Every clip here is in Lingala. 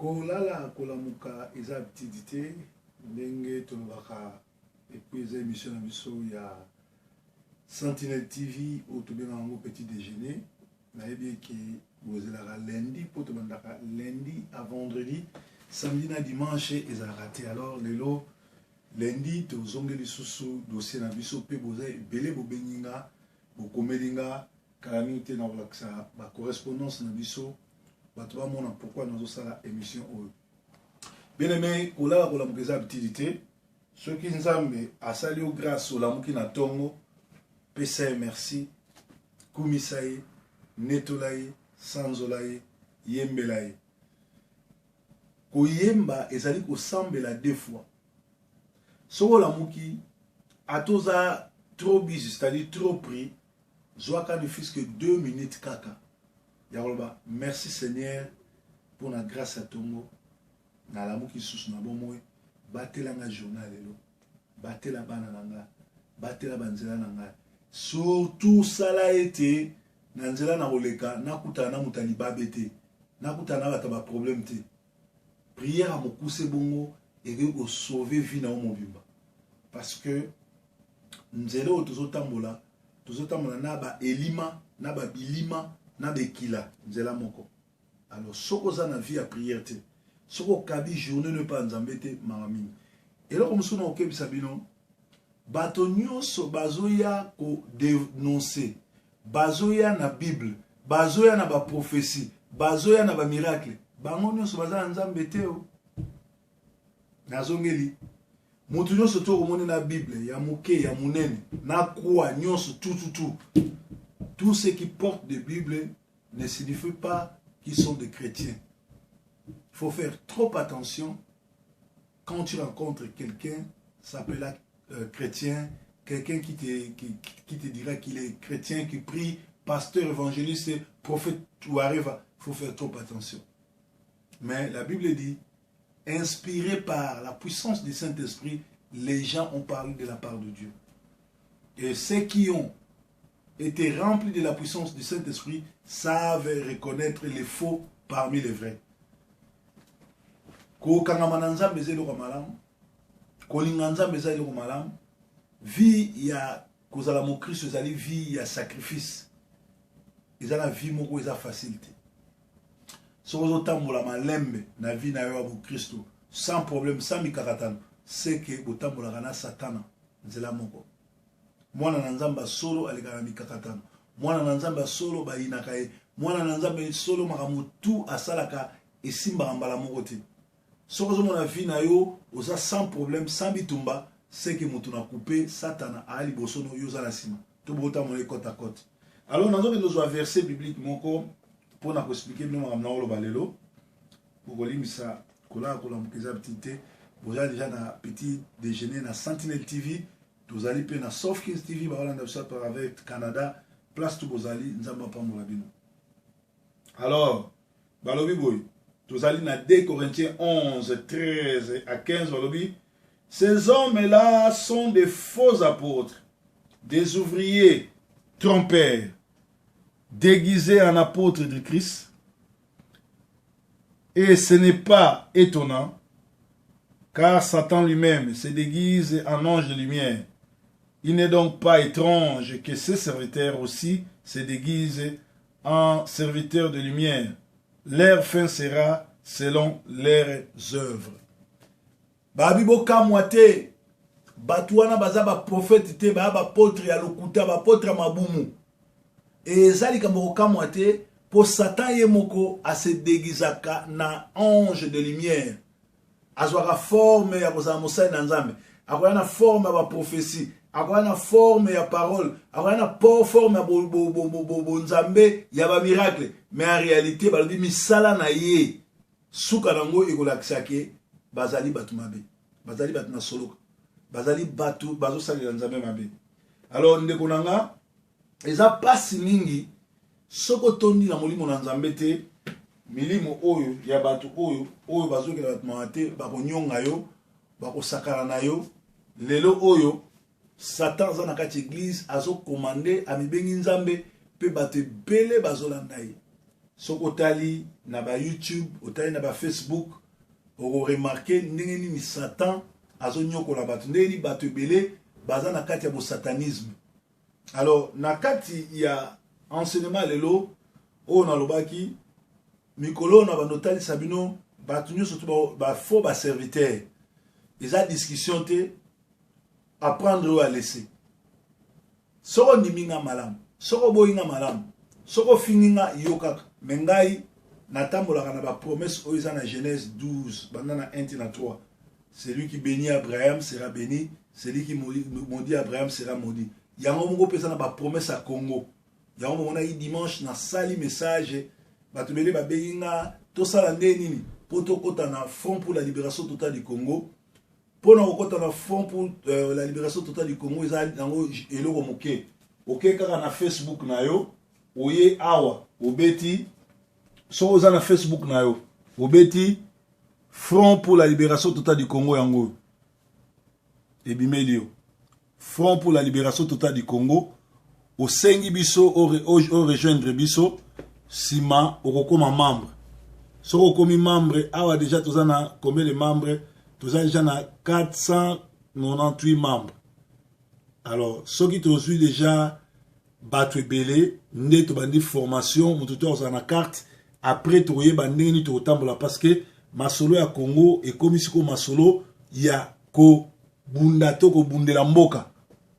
kolala kolamuka eza activité ndenge tolobaka epuisa émission na biso ya Sentinelle TV au tobenga yango petit déjeuner nayebi ke bozelaka lundi po tobandaka lundi à vendredi samedi na dimanche ezalaka te alors lelo lundi tozongeli susu dossier na biso pe boza ebele bobenginga bokomelinga kala mingi te na kolakisa bacorrespondance na biso bato bamona pourquoi nazosala émission oyo bien aimé kolala kolamuka eza activité soki nzambe asali yo grâce olamuki na ntongo pesa ye merci kumisa ye netola ye sanzola ye yembela ye koyemba ezali kosambela deux fois soko olamuki atoza trop busy c'est-à-dire trop pris zwaka ne fils que 2 minutes kaka Yaroba, merci Seigneur pour la grâce à Tongo. Na lamuki sous na bomoy, batela nga journal lelo, batela bana nanga, batela banzela nanga. Surtout ça l'a été, nanzela na roleka, nakuta na mutali babete, nakuta na bata ba problème te. Prière à mokuse bongo et que sauver vie na mobimba. Parce que nzelo tozotambola na ba elima, na ba bilima. Na bekila nzela moko alors soko za na vie à prière te soko kabi journée ne pas nzambete mamami et là comme sona okebisa bino bato nyonso bazoya ko dénoncer bazoya na bible bazoya na ba prophétie bazoya na ba miracle bango nyonso baza nzambete o nazongeli mutu nyonso to komoni na bible ya moke ya munene na kwa nyonso tout tous ceux qui portent des Bibles ne signifient pas qu'ils sont des chrétiens. Il faut faire trop attention quand tu rencontres quelqu'un, s'appelle chrétien, quelqu'un qui te dira qu'il est chrétien, qui prie, pasteur, évangéliste, prophète ou arriva. Il faut faire trop attention. Mais la Bible dit, inspiré par la puissance du Saint-Esprit, les gens ont parlé de la part de Dieu. Et ceux qui ont été remplis de la puissance du Saint-Esprit savent reconnaître les faux parmi les vrais. Vie ya kozala mo Christ ezali vie ya sacrifice. Ezala vie moko eza facilité. Sozo tambola malembe na vie na yo bu Christ sans problème sans mikakatano, c'est que botambola kana satana nzela moko. Mwana na nzamba solo alikana mikakatano mwana na nzamba solo bayinaka ye mwana na nzamba solo makamutu asalaka esimba mbala moko te soko zo mona vie na yo oza sans problème sans bitumba c'est que mutu na couper satana ali bosono yo za la sima to bota mo côte à côte alors nazo que nous verset biblique moko pour na ko expliquer bino makamna olo balelo pour kolimisa kola mukiza petite boza déjà na petit déjeuner na Sentinelle TV. Tozali pe na Sofkins TV baolanda biso avec Canada place to bozali nzamba pambola bino. Alors balobi boy tozali na 2 Corinthiens 11 13 à 15 balobi ces hommes-là sont des faux apôtres, des ouvriers trompeurs déguisés en apôtres de Christ, et ce n'est pas étonnant car Satan lui-même se déguise en ange de lumière. Il n'est donc pas étrange que ses serviteurs aussi se déguisent en serviteurs de lumière. Leur fin sera selon leurs œuvres. Babibo kamwate batwana baza ba prophète te ba apôtre ya lokuta ba apôtre mabumu. Et zali kambo kamwate pour Satan ye moko a se déguisaka na ange de lumière. Azwaka forme ya kozala mosali na nzambe. Akoya na forme ya ba prophétie. Akoya na forme ya parole, akoya na forme ya nzambe ya ba miracle, mais en réalité balobi misala na ye suka nango ekolakisake bazali batu mabe, bazali batu na solo, bazali batu bazo salela nzambe mabe. Alors ndeko nanga eza pasi mingi soko tondi na molimo na nzambe te milimo oyo ya batu oyo bazokela batu mate bakonyonga yo bakosakala na yo lelo oyo Satan za na kati église azo commandé a mibengi nzambe pe bato bele bazolanda ye soko tali na ba YouTube otali na ba Facebook oko remarquer ndenge ni Satan azo nyokola bato ndenge ni bato ebele baza na kati ya bo satanisme. Alors na kati ya enseignement lelo o na lobaki mikolo na banotali sabino bato nyo surtout ba faux ba serviteur eza discussion te apprendre ou à laisser. Soko niminga malam, soko boyinga malam, soko fininga yoka mengai natambolaka na ba promesse oyo eza na Genèse 12 bandana 1 na 3. Celui qui bénit Abraham sera béni, celui qui maudit Abraham sera maudit. Yango mongo pesa na ba promesse à Congo. Yango mongo na dimanche na sali message bato bele ba beyinga to sala nini poto kota na Front pour la libération totale du Congo. Pour na Front pour la libération totale du Congo eza nango eloko moke. OK kaka na Facebook na yo oye awa obeti so oza na Facebook na yo obeti Front pour la libération totale du Congo yango ebimelio Front pour la libération totale du Congo au sengi biso au rejoindre biso sima okokoma membre so okomi membre awa déjà tozana combien de membres tozana déjà na 498 membres. Alors ceux qui tozui déjà bato ebele nde to bandi formation mututo ozana carte après toye bandeni ni to tambola parce que masolo ya Congo ekomi siko masolo ya ko bunda to ko bundela mboka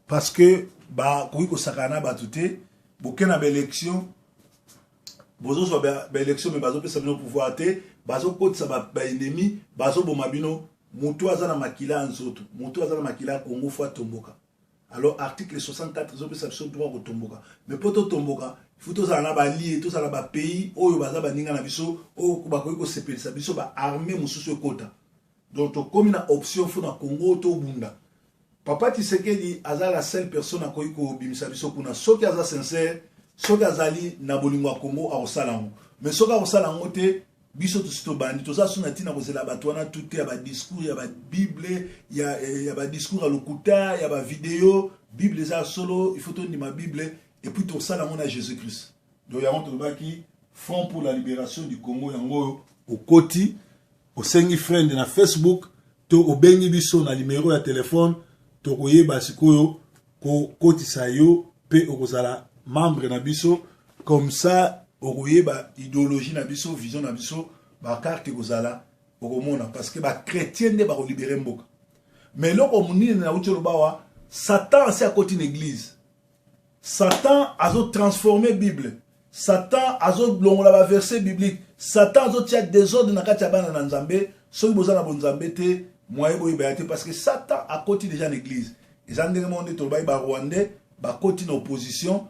parce que ba koki ko sakana batute bokena ba élection bozo so ba élection mais bazo pesa bino pouvoir te bazo kotisa ba ennemi bazo boma bino mutu azana makila nzoto mutu azana makila Congo fwa tomboka. Alors article 64 zo pesa biso droit ko tomboka mais poto tomboka faut to zana ba lié to zana ba pays oyo baza baninga na biso o ba koki ko sepelisa biso ba armée mususu kota. Donc to komi na option fo na Congo to bunda. Papa Tshisekedi aza la seule personne akoki ko bimisa biso kuna soki aza sincère soki azali na bolingo ya Congo a osalango mais soki a osalango te biso to bandi to za suna tina kozela bato wana tout ya ba discours ya ba bible ya ba discours à lokuta ya ba vidéo bible za solo il faut to ndima bible et puis to salango na Jésus Christ. Donc ya monto baki Front pour la libération du Congo yango au koti au sengi friend na Facebook to obengi biso na numéro ya téléphone to koyeba sikoyo ko kotisa yo pe okozala membre na biso comme ça okoyeba idéologie na biso vision na biso ba carte kozala okomona parce que ba chrétien nde ba ko libérer mboka mais loko munini na utolo bawa Satan c'est à côté de l'église. Satan azo transformer Bible. Satan azo longola ba verset biblique. Satan azo tia désordre na kati ya bana na Nzambe soki boza na bonzambe te moye boye ba te parce que Satan a côté déjà l'église. Et ça ndenge monde to ba Rwandais ba côté na opposition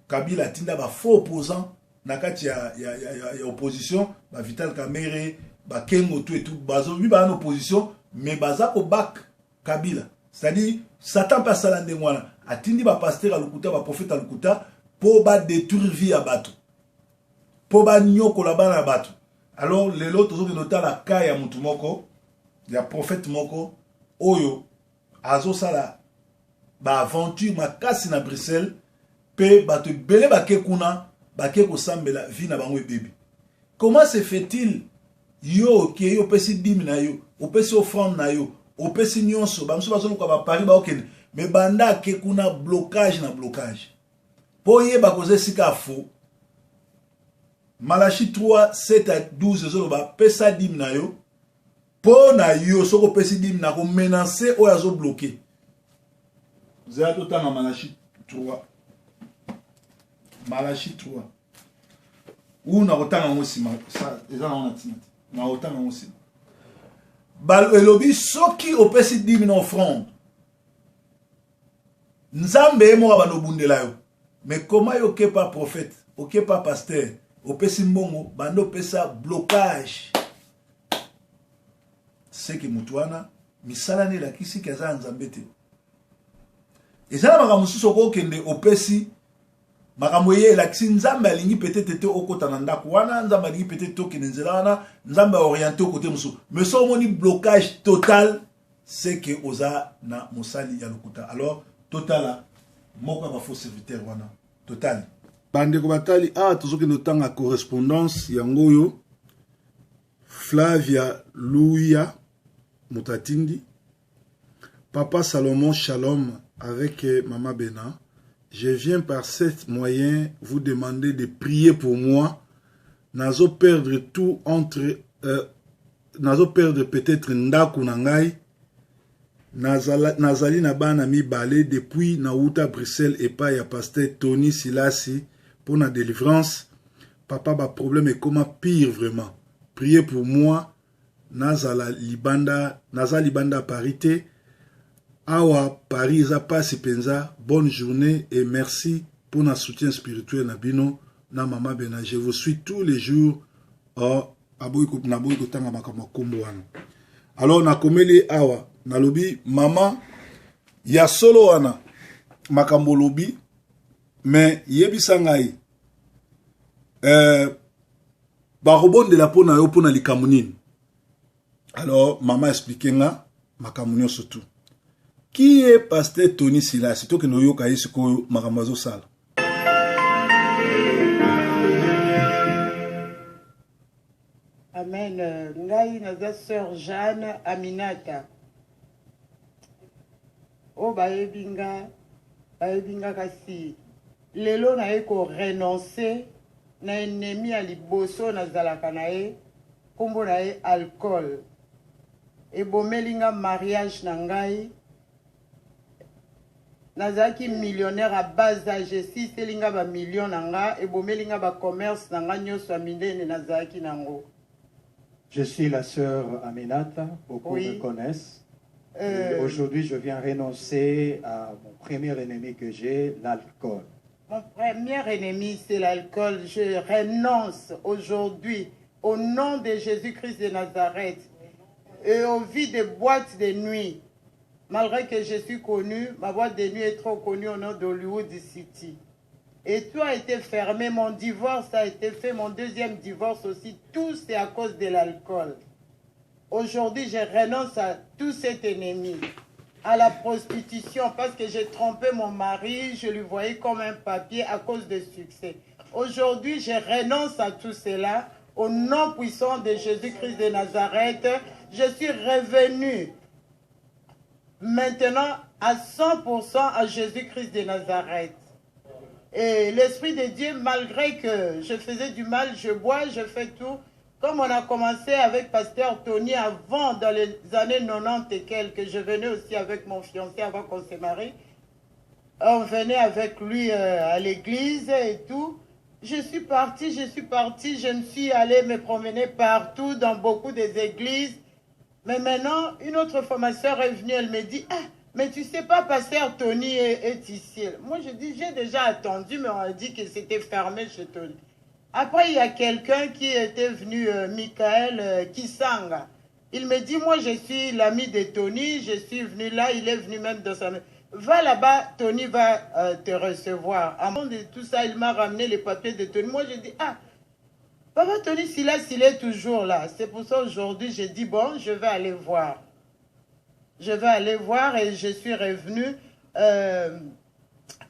Kabila tinda ba faux opposant na kati ya opposition ba Vital Kamerhe ba Kengo tout et tout bazo bi ba en opposition mais baza ko back Kabila. C'est-à-dire Satan passe à l'endemwana atindi ba pasteur à lokuta ba prophète à lokuta pour ba détruire vie à bato pour ba nyoko la bana bato. Alors les autres ont noté la cas ya mutu moko ya prophète moko oyo azo sala ba aventure makasi na Bruxelles pe bato belé ba ke kuna ba ke ko sambela vie na bango bébé. Comment se fait-il yo ke yo pesi dimi na yo o pesi offrande na yo o pesi nyonso ba mso bazo ko ba Paris ba okene mais banda ke kuna blocage na blocage po ye ba koze sika fo Malachi 3 7 à 12 zo ba pesa dimi na yo po na yo soko pesi dimi na ko menacer o yazo bloquer. Zéa tout temps Malachi 3 Malachi 3 ou na kotanga ngosima ça eza na tina na kotanga ngosima bal elobi soki opesi dimi na offrande Nzambe mo ba no bundela yo mais comment yo ke pas prophète ok pas pasteur opesi mbongo bando pesa blocage c'est que mutuana misala ne la kisi kaza Nzambe te ezala makambo susu ko kende opesi makambo ye la kisi Nzambe alingi peut-être te okota na ndako wana Nzambe alingi peut-être to kende nzela wana Nzambe orienté au côté musu mais so moni blocage total c'est que oza na mosali ya lokuta. Alors total moko ba faux serviteur wana total bandeko batali tozoki notanga correspondance yango yo Flavia Louia Mutatindi, Papa Salomon Shalom avec Maman Bena. Je viens par cet moyen vous demander de prier pour moi. Nazo perdre tout entre nazo perdre peut-être ndaku nangai. Nazali na bana mibale depuis nauta Bruxelles et pas ya pasteur Tony Silasi pour la délivrance. Papa ba problème est comment pire vraiment. Priez pour moi. Nazala libanda parité. Awa Paris a passé penza. Bonne journée et merci pour notre soutien spirituel na bino na Maman Bena. Je vous suis tous les jours. Alors na komeli awa na lobi maman ya solo wana makambo lobi mais yebisa ngai barobondela pona yo pona likambo nini. Alors maman explique nga makambo nyonso surtout. Qui est pasteur Tony Silasi to ke no yoka yisiko makambo azosala. Amen. Ngai naza sœur Jeanne Aminata. O baebinga kasi lelo na eko renoncer na ennemi a liboso na zalaka na ye kombo na ye alcool. E bomelinga mariage na ngai. Nazaki millionnaire à bas âge, si selinga ba million nanga e bomelinga ba commerce nanga nyoso minene nazaki nango. Je suis la sœur Aminata, beaucoup me connaissent. Aujourd'hui, je viens renoncer à mon premier ennemi que j'ai, l'alcool. Mon premier ennemi, c'est l'alcool. Je renonce aujourd'hui, au nom de Jésus-Christ de Nazareth, et au vie des boîtes de nuit. Malgré que je suis connu, ma boîte de nuit est trop connue au nom d'Hollywood City. Et tout a été fermé, mon divorce a été fait, mon deuxième divorce aussi, tout c'est à cause de l'alcool. Aujourd'hui, je renonce à tout cet ennemi, à la prostitution, parce que j'ai trompé mon mari, je lui voyais comme un papier à cause de succès. Aujourd'hui, je renonce à tout cela, au nom puissant de Jésus-Christ de Nazareth. Je suis revenu maintenant à 100% à Jésus-Christ de Nazareth. Et l'Esprit de Dieu, malgré que je faisais du mal, je bois, je fais tout. Comme on a commencé avec Pasteur Tony avant, dans les années 90 et quelques, je venais aussi avec mon fiancé avant qu'on se marie. On venait avec lui à l'église et tout. Je suis partie, je me suis allée me promener partout, dans beaucoup des églises. Mais maintenant, une autre fois, ma soeur est venue, elle me dit, ah, mais tu sais pas, pasteur Tony est ici. Moi, je dis, j'ai déjà attendu, mais on a dit que c'était fermé chez Tony. Après, il y a quelqu'un qui était venu, Michael Kisanga. Il me dit, moi, je suis l'ami de Tony, je suis venu là, il est venu même dans sa maison. Va là-bas, Tony va te recevoir. À moment de tout ça, il m'a ramené les papiers de Tony. Moi, je dis, ah, Papa Tony Silas, il est toujours là. C'est pour ça, aujourd'hui, j'ai dit, bon, je vais aller voir. Je vais aller voir et je suis revenu.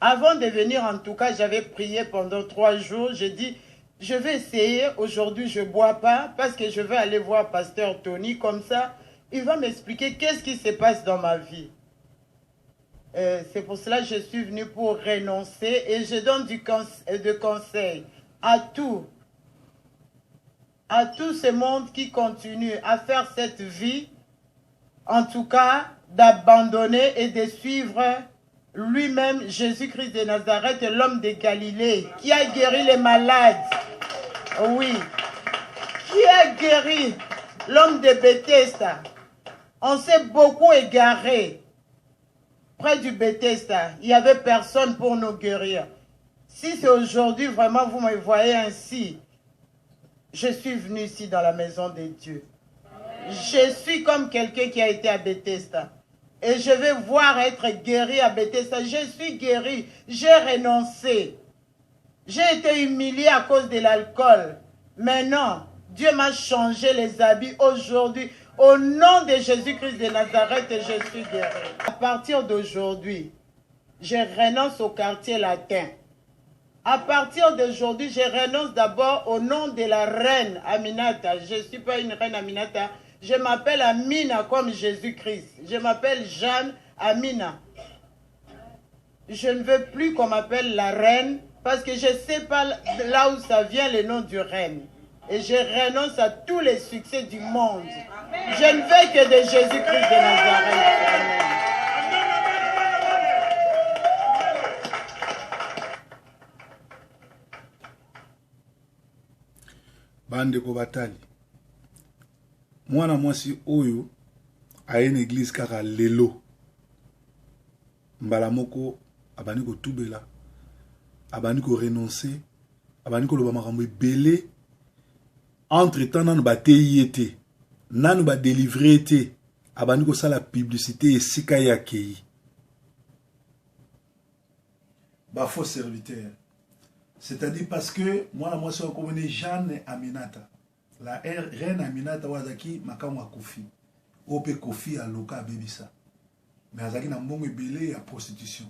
Avant de venir, en tout cas, j'avais prié pendant 3 jours. J'ai dit, je vais essayer. Aujourd'hui, je ne bois pas parce que je vais aller voir Pasteur Tony. Comme ça, il va m'expliquer qu'est-ce qui se passe dans ma vie. C'est pour cela que je suis venu pour renoncer et je donne de conseils à tout ce monde qui continue à faire cette vie. En tout cas, d'abandonner et de suivre lui-même, Jésus-Christ de Nazareth, l'homme de Galilée, qui a guéri les malades. Oui. Qui a guéri l'homme de Bethesda. On s'est beaucoup égaré. Près du Bethesda, il n'y avait personne pour nous guérir. Si c'est aujourd'hui, vraiment, vous me voyez ainsi, je suis venu ici dans la maison de Dieu. Je suis comme quelqu'un qui a été à Bethesda. Et je vais voir être guéri à Bethesda. Je suis guéri. J'ai renoncé. J'ai été humilié à cause de l'alcool. Maintenant, Dieu m'a changé les habits aujourd'hui. Au nom de Jésus-Christ de Nazareth, je suis guéri. À partir d'aujourd'hui, je renonce au quartier latin. À partir d'aujourd'hui, je renonce d'abord au nom de la reine Aminata. Je ne suis pas une reine Aminata. Je m'appelle Amina comme Jésus-Christ. Je m'appelle Jeanne Amina. Je ne veux plus qu'on m'appelle la reine parce que je ne sais pas là où ça vient le nom du reine. Et je renonce à tous les succès du monde. Je ne veux que de Jésus-Christ de Nazareth. Amen. Bande ko batali. Mwana mwasi oyo a une église kaka lelo. Mbala moko abani ko tubela. Abani ko renoncer. Abani ko loba makambo ebele. Entre temps nanu ba teyete. Nanu ba délivrer te. Abani ko sala publicité esika yakei. Ba faux serviteur. C'est-à-dire parce que moi, la moitié de Jeanne Aminata. La reine Aminata wazaki makamwa Kofi. Ope Kofi a loka bebisa. Mais azaki na mbongo ebele ya prostitution.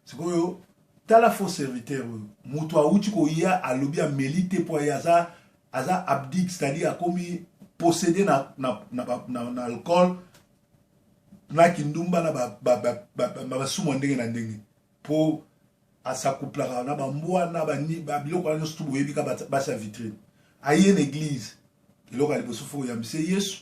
C'est que yo tala faux serviteur mutu auti ko ya alobi a melite po ya aza abdique, c'est-à-dire a komi posséder na alcool na kindumba na ba sumo ndenge na ndenge pour à sa couple na ba mboa na ba ni ba biloko na sto boyebi ka ba sa vitrine aye une église iloko ali bosofo ya mse Yesu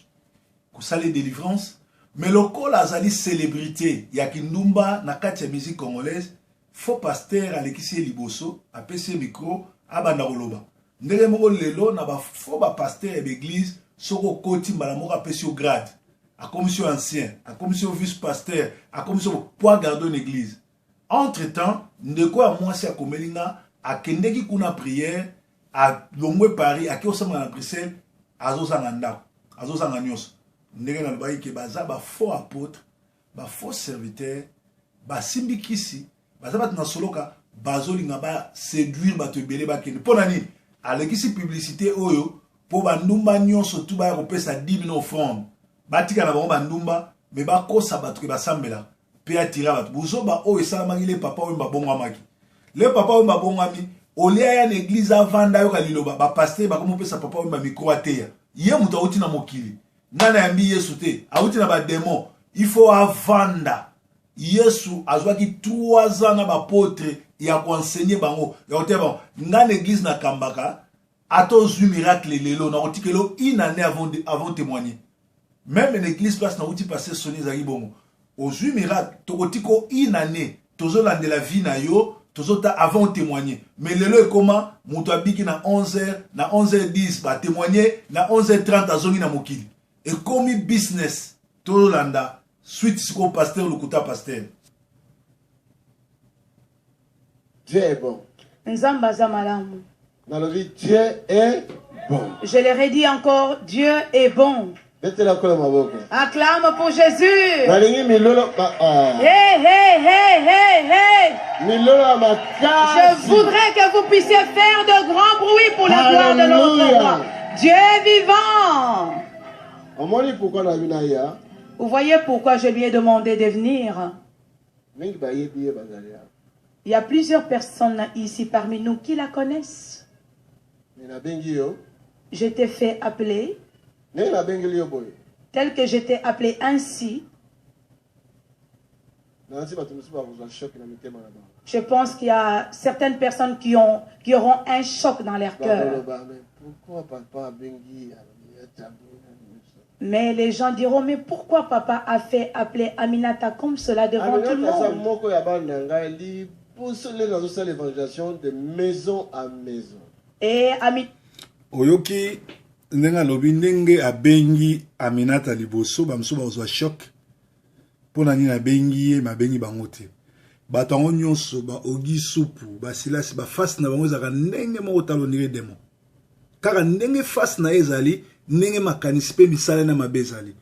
ko sale délivrance mais lokola azali célébrité ya kindumba na kati ya musique congolaise faux pasteur alekisi liboso apesi micro abanda koloba ndenge moko lelo na ba faux ba pasteur ya église soko koti mbala moko apesi au grade a commission ancien a commission vice pasteur a commission pour garder une église. Entre-temps, ndeko a mwasi a komelinga a kendeki kuna prière a longwe Paris a kiosama na Bruxelles azozanga ndako azozanga nyonso ndenge na lobai ke baza ba faux apôtre ba faux serviteur ba simbikisi baza bat na soloka bazolinga ba séduire bato ebele bakende pona nini alekisi publicité oyo po bandumba nyonso tu ba kopesa 10 000 offrandes batika na bango bandumba me bakosa bato ke basambela pe atira bato buzoba oyo esalamaki le papa oyo babongwamaki le papa oyo babongwami olia ya na église avanda yo kaliloba bapaster bakomopesa papa oyo bamikro ateya ye moto auti na mokili nana yambi Yesu te auti na bademon il faut avanda Yesu azwaki 3 ans na bapotre ya koenseigner bango ya koteya bango nga na église na kambaka atozwi miracle lelo na kotikelo une année avant témoigner même une église place na uti passer sonner zaki bongo ozwi miracle tokotiko une année tozolande la vie na yo tozota avant témoigner mais lelo ekoma muto abiki na 11h na 11h10 ba témoigner na 11h30 azongi na mokili ekomi business tozolanda suite siko pasteur lokuta pasteur. Dieu est bon. Nzamba za malamu. Dans la vie, Dieu est bon. Je le redis encore, Dieu est bon. Acclame pour Jésus. Hey, hey, hey, hey, hey. Je voudrais que vous puissiez faire de grands bruits pour la gloire de notre roi. Dieu est vivant. Vous voyez pourquoi je lui ai demandé de venir. Il y a plusieurs personnes ici parmi nous qui la connaissent. Je t'ai fait appeler. Tel que je t'ai appelé ainsi. Je pense qu'il y a certaines personnes qui auront un choc dans leur cœur. Mais les gens diront, mais pourquoi papa a fait appeler Aminata comme cela devant tout le monde? De maison à maison. Et Aminata. Oyoki ndenga lobi ndenge abengi Aminata liboso bamso bazwa choc pona nini abengi ye mabengi bango te bato yango nyonso ba ogi supu ba silasi ba face na bango ezaka ndenge moko talonire demo kaka ndenge face na ezali ndenge makanisi pe misala na mabe ezali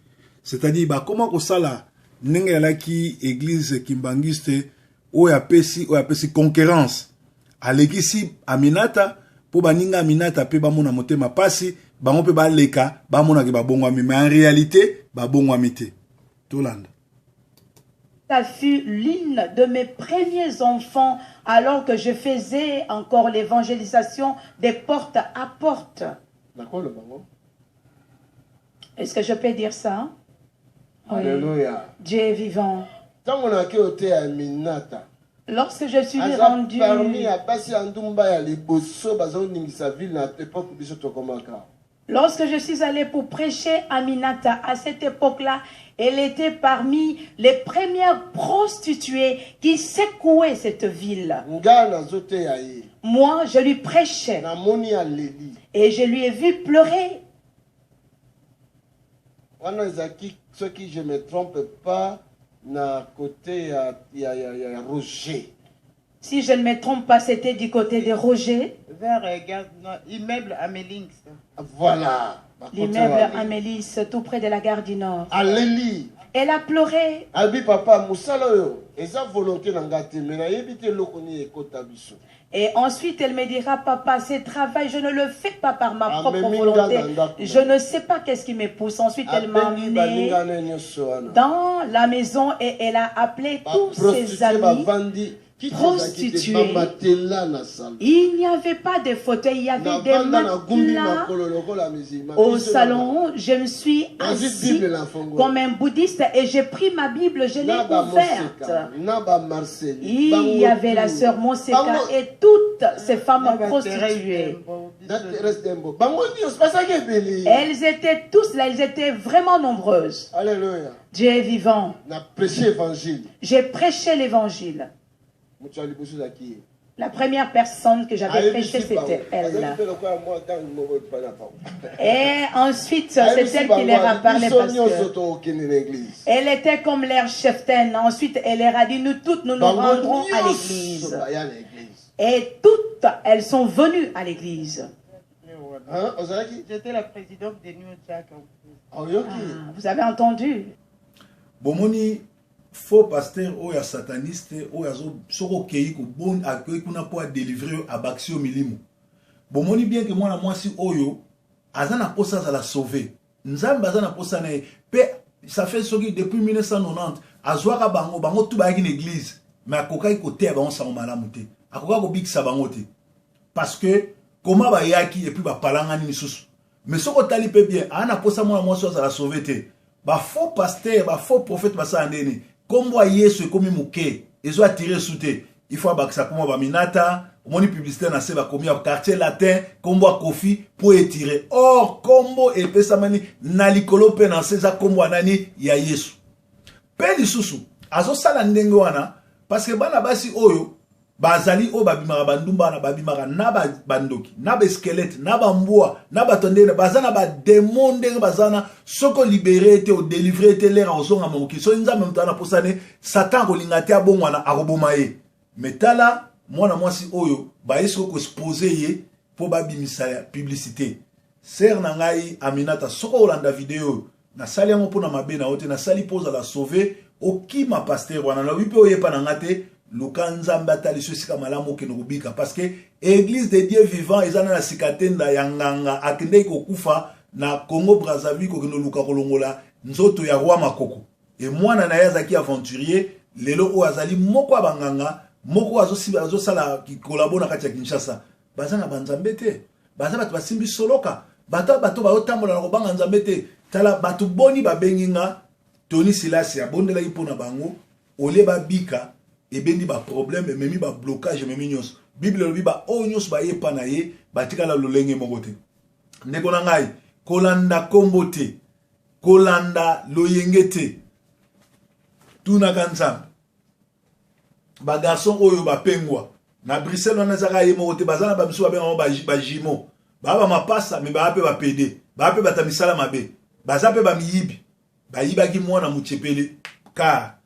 c'est-à-dire ba koma kosala ndenge yalaki église kimbangiste oyo apesi concurrence alekisi Aminata po baninga Aminata pe bamona motema pasi bango pe baleka bamona ke babongwami mais en réalité babongwami te tolanda Ça fut l'une de mes premiers enfants alors que je faisais encore l'évangélisation des porte à porte. Est-ce que je peux dire ça? Oui. Alléluia. Dieu est vivant. Lorsque je suis rendu... Lorsque je suis allé pour prêcher à Minata, à cette époque-là, elle était parmi les premières prostituées qui secouaient cette ville. Moi, je lui prêchais et je lui ai vu pleurer. Ce qui, je ne me trompe pas, na côté il y a Roger. Si je ne me trompe pas, c'était du côté de Roger. Vers l'immeuble Amélis. Voilà. L'immeuble Amélis, tout près de la gare du Nord. Alléluia. Elle a pleuré. Abi papa, musalayo. Eza volonté nangate, mais na yebite lokoni ekota biso. Et ensuite, elle me dira, papa, ce travail, je ne le fais pas par ma propre volonté. Je ne sais pas qu'est-ce qui me pousse. Ensuite, elle m'a emmené dans la maison et elle a appelé tous ses amis prostituées. Il n'y avait pas de fauteuil, il y avait des matelas. Au salon, je me suis assis comme un bouddhiste et j'ai pris ma Bible, je l'ai ouverte. Il y avait la sœur Monseka et toutes ces femmes prostituées. Elles étaient tous là, elles étaient vraiment nombreuses. Alléluia. Dieu est vivant. J'ai prêché l'évangile. La première personne que j'avais prêché, c'était elle. Et ensuite, c'est elle qui leur a parlé parce que elle était comme l'air cheftaine. Ensuite, elle leur a dit, nous toutes, nous nous rendrons à l'église. Et toutes, elles sont venues à l'église. J'étais la présidente de New Jack. Vous avez entendu? Bomoni, faux pasteur ou ya sataniste ou ya soko kei ko bon accueil kuna pour délivrer à Baxio Milimu. Bomoni bien que moi si oyo azana posa za la sauver. Nzamba azana posa na pe ça fait soki depuis 1990 azwaka bango tout ba une église mais akoka ko te ba on sa malamu te. Akoka ko bikisa bango te. Parce que comment ba yaki et puis ba palanga ni susu. Mais soko tali pe bien ana posa moi so za la sauver te. Ba faux pasteur, ba faux prophète ba sa ndeni. Comme moi Yesu comme mouké, ils ont attiré souté. Il faut que ça comme va minata, mon publicité na se va comme au quartier latin, comme moi Kofi pour étirer. Or combo et pesamani na likolo pe na seza comme nani ya Yesu. Pe lisusu, azo sala ndenge wana parce que bana basi oyo bazali o babimara bandumba na babimara na bandoki na ba squelette na ba mbwa na batondene bazana ba démon ndenge bazana soko libéré te o délivré te lera ozonga moki so nza même tana posane satan ko lingate abongwana akoboma ye metala mwana mwasi oyo ba yeso ko exposer ye po babimisa publicité ser na ngai Aminata soko olanda vidéo na sali yango pona mabe na ote na sali poza la sauver okima pasteur wana na wipe oyepa na ngate Lukanza mbatali sosika malamu kenobika parce que église de Dieu vivant ezana na sikatenda yanganga akende kokufa na Congo Brazzaville ko kenoluka kolongola nzoto ya roi makoko et mwana na yazaki aventurier lelo o azali moko abanganga moko azo sala ki collabore na kati ya Kinshasa bazana banzambe te bazana batu basimbi soloka bato ba otambola na kobanga nzambe te tala batu boni babenginga Tony Silas ya bondela ipona bango ole babika et bendi ba problème memi ba blocage memi nyos bible lobi ba o nyos ba yepa na ye batika la lolenge mokote ndeko na ngai kolanda kombote kolanda loyengete tuna kanza ba garçon oyo ba pengwa na Bruxelles na zaka ye mokote bazana ba biso ba benga ba jimo ba mapasa me ba pe ba pede ba pe batamisala mabe baza pe ba miyibi ba yibaki mwana muchepele car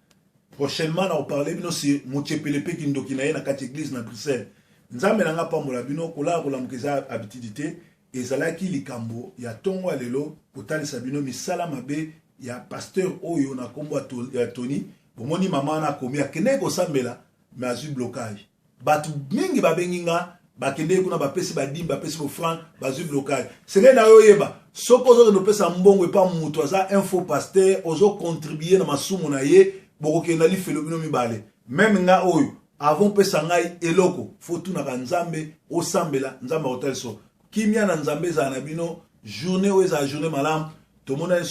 prochainement on parler bino si muchepelepe kindoki na ye na kati église na Bruxelles nzambe nanga pambola bino kola mukeza habitude ezalaki likambo ya tongo lelo kotalisa bino misala mabe ya pasteur oyo na kombo ya Tony bomoni mama na komi akende ko sambela mais azu blocage batu mingi babenginga bakende kuna bapesi badimba bapesi bo franc bazu blocage senge na yo yeba soko zo no pesa mbongo pa mutu aza info pasteur ozo contribuer na masumu na ye bokokenda lifelo bino mibale même nga oyo avant pesa ngai eloko faut tout na nzambe osambela nzambe hotel so kimia na nzambe za na bino journée ou eza journée malam to mona